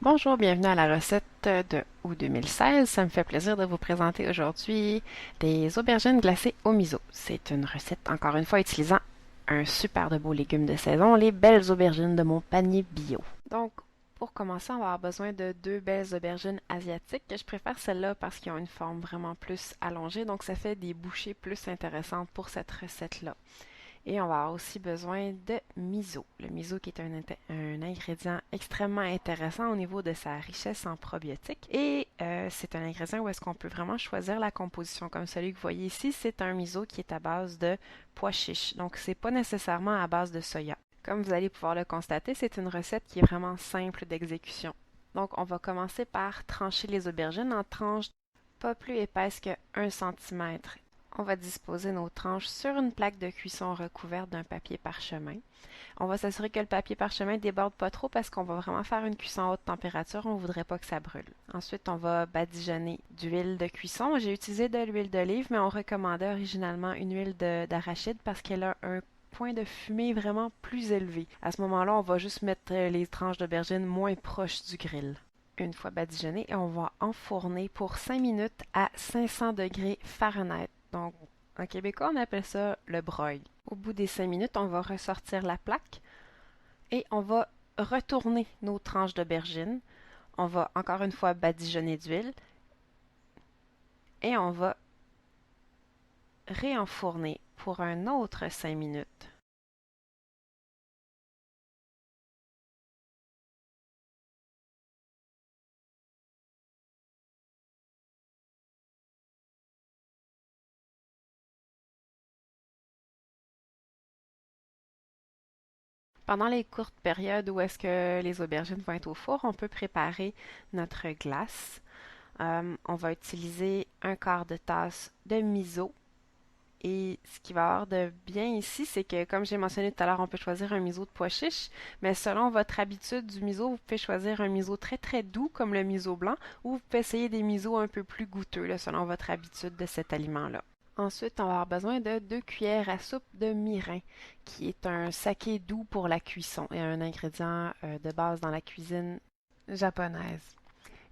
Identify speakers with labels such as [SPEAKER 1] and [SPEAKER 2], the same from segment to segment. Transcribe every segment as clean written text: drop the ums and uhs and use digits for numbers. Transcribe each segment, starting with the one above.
[SPEAKER 1] Bonjour, bienvenue à la recette de août 2016. Ça me fait plaisir de vous présenter aujourd'hui des aubergines glacées au miso. C'est une recette, encore une fois, utilisant un super de beau légume de saison, les belles aubergines de mon panier bio. Donc, pour commencer, on va avoir besoin de deux belles aubergines asiatiques. Je préfère celles-là parce qu'ils ont une forme vraiment plus allongée, donc ça fait des bouchées plus intéressantes pour cette recette-là. Et on va avoir aussi besoin de miso. Le miso qui est un ingrédient extrêmement intéressant au niveau de sa richesse en probiotiques. Et c'est un ingrédient où est-ce qu'on peut vraiment choisir la composition. Comme celui que vous voyez ici, c'est un miso qui est à base de pois chiches. Donc, c'est pas nécessairement à base de soya. Comme vous allez pouvoir le constater, c'est une recette qui est vraiment simple d'exécution. Donc, on va commencer par trancher les aubergines en tranches pas plus épaisses que 1 centimètre. On va disposer nos tranches sur une plaque de cuisson recouverte d'un papier parchemin. On va s'assurer que le papier parchemin ne déborde pas trop parce qu'on va vraiment faire une cuisson à haute température. On ne voudrait pas que ça brûle. Ensuite, on va badigeonner d'huile de cuisson. J'ai utilisé de l'huile d'olive, mais on recommandait originalement une huile d'arachide parce qu'elle a un point de fumée vraiment plus élevé. À ce moment-là, on va juste mettre les tranches d'aubergine moins proches du grill. Une fois badigeonné, on va enfourner pour 5 minutes à 500 degrés Fahrenheit. Donc, en québécois, on appelle ça le broil. Au bout des 5 minutes, on va ressortir la plaque et on va retourner nos tranches d'aubergine. On va encore une fois badigeonner d'huile et on va réenfourner pour un autre 5 minutes. Pendant les courtes périodes où est-ce que les aubergines vont être au four, on peut préparer notre glace. On va utiliser un quart de tasse de miso. Et ce qui va avoir de bien ici, c'est que, comme j'ai mentionné tout à l'heure, on peut choisir un miso de pois chiche, mais selon votre habitude du miso, vous pouvez choisir un miso très très doux, comme le miso blanc, ou vous pouvez essayer des misos un peu plus goûteux, là, selon votre habitude de cet aliment-là. Ensuite, on va avoir besoin de 2 cuillères à soupe de mirin, qui est un saké doux pour la cuisson et un ingrédient de base dans la cuisine japonaise.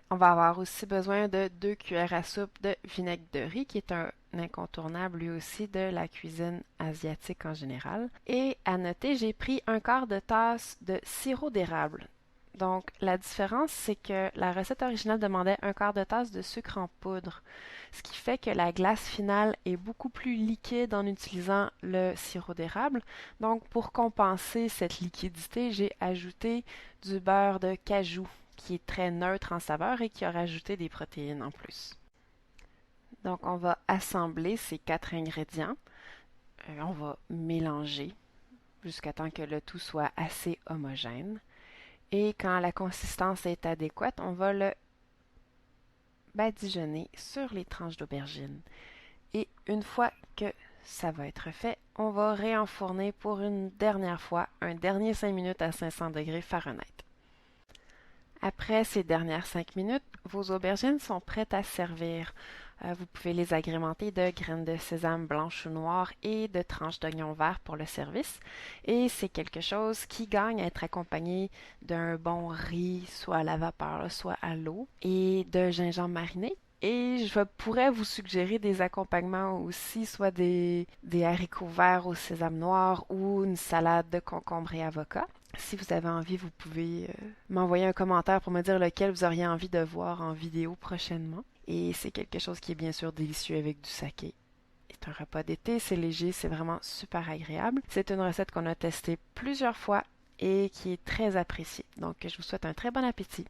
[SPEAKER 1] On va avoir aussi besoin de 2 cuillères à soupe de vinaigre de riz, qui est un incontournable lui aussi de la cuisine asiatique en général. Et à noter, j'ai pris un quart de tasse de sirop d'érable. Donc, la différence, c'est que la recette originale demandait un quart de tasse de sucre en poudre, ce qui fait que la glace finale est beaucoup plus liquide en utilisant le sirop d'érable. Donc, pour compenser cette liquidité, j'ai ajouté du beurre de cajou qui est très neutre en saveur et qui a rajouté des protéines en plus. Donc, on va assembler ces 4 ingrédients. On va mélanger jusqu'à temps que le tout soit assez homogène. Et quand la consistance est adéquate, on va le badigeonner sur les tranches d'aubergine. Et une fois que ça va être fait, on va réenfourner pour une dernière fois, un dernier 5 minutes à 500 degrés Fahrenheit. Après ces dernières 5 minutes, vos aubergines sont prêtes à servir. Vous pouvez les agrémenter de graines de sésame blanches ou noires et de tranches d'oignons verts pour le service. Et c'est quelque chose qui gagne à être accompagné d'un bon riz, soit à la vapeur, soit à l'eau, et de gingembre mariné. Et je pourrais vous suggérer des accompagnements aussi, soit des haricots verts au sésame noir ou une salade de concombre et avocat. Si vous avez envie, vous pouvez m'envoyer un commentaire pour me dire lequel vous auriez envie de voir en vidéo prochainement. Et c'est quelque chose qui est bien sûr délicieux avec du saké. C'est un repas d'été, c'est léger, c'est vraiment super agréable. C'est une recette qu'on a testée plusieurs fois et qui est très appréciée. Donc je vous souhaite un très bon appétit.